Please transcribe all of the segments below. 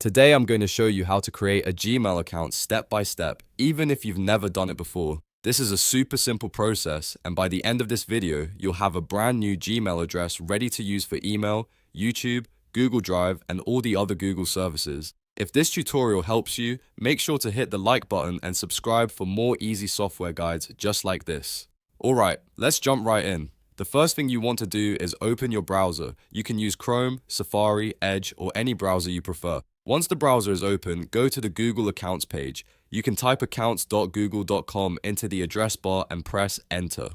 Today I'm going to show you how to create a Gmail account step by step, even if you've never done it before. This is a super simple process, and by the end of this video, you'll have a brand new Gmail address ready to use for email, YouTube, Google Drive, and all the other Google services. If this tutorial helps you, make sure to hit the like button and subscribe for more easy software guides just like this. Alright, let's jump right in. The first thing you want to do is open your browser. You can use Chrome, Safari, Edge, or any browser you prefer. Once the browser is open, go to the Google Accounts page. You can type accounts.google.com into the address bar and press Enter.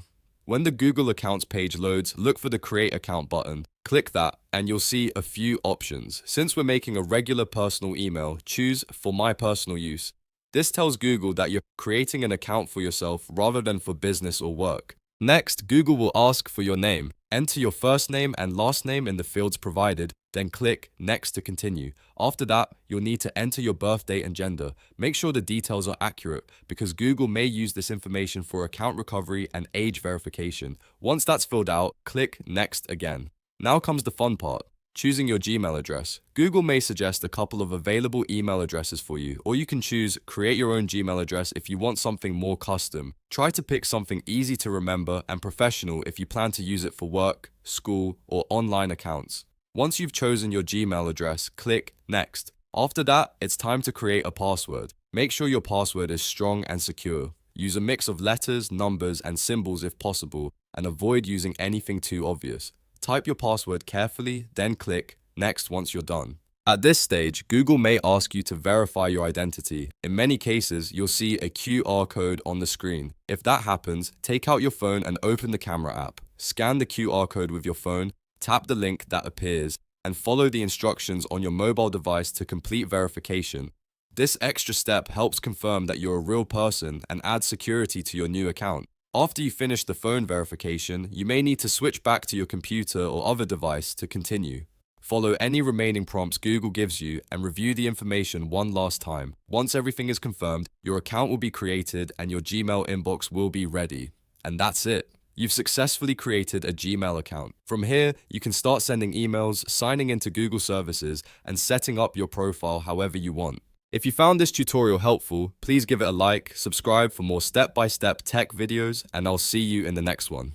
When the Google Accounts page loads, look for the Create Account button. Click that and you'll see a few options. Since we're making a regular personal email, choose For My Personal Use. This tells Google that you're creating an account for yourself rather than for business or work. Next, Google will ask for your name. Enter your first name and last name in the fields provided, then click Next to continue. After that, you'll need to enter your birth date and gender. Make sure the details are accurate because Google may use this information for account recovery and age verification. Once that's filled out, click Next again. Now comes the fun part. Choosing your Gmail address. Google may suggest a couple of available email addresses for you, or you can choose Create Your Own Gmail address if you want something more custom. Try to pick something easy to remember and professional if you plan to use it for work, school, or online accounts. Once you've chosen your Gmail address, click Next. After that, it's time to create a password. Make sure your password is strong and secure. Use a mix of letters, numbers, and symbols if possible, and avoid using anything too obvious. Type your password carefully, then click Next once you're done. At this stage, Google may ask you to verify your identity. In many cases, you'll see a QR code on the screen. If that happens, take out your phone and open the camera app. Scan the QR code with your phone, tap the link that appears, and follow the instructions on your mobile device to complete verification. This extra step helps confirm that you're a real person and adds security to your new account. After you finish the phone verification, you may need to switch back to your computer or other device to continue. Follow any remaining prompts Google gives you and review the information one last time. Once everything is confirmed, your account will be created and your Gmail inbox will be ready. And that's it. You've successfully created a Gmail account. From here, you can start sending emails, signing into Google services, and setting up your profile however you want. If you found this tutorial helpful, please give it a like, subscribe for more step-by-step tech videos, and I'll see you in the next one.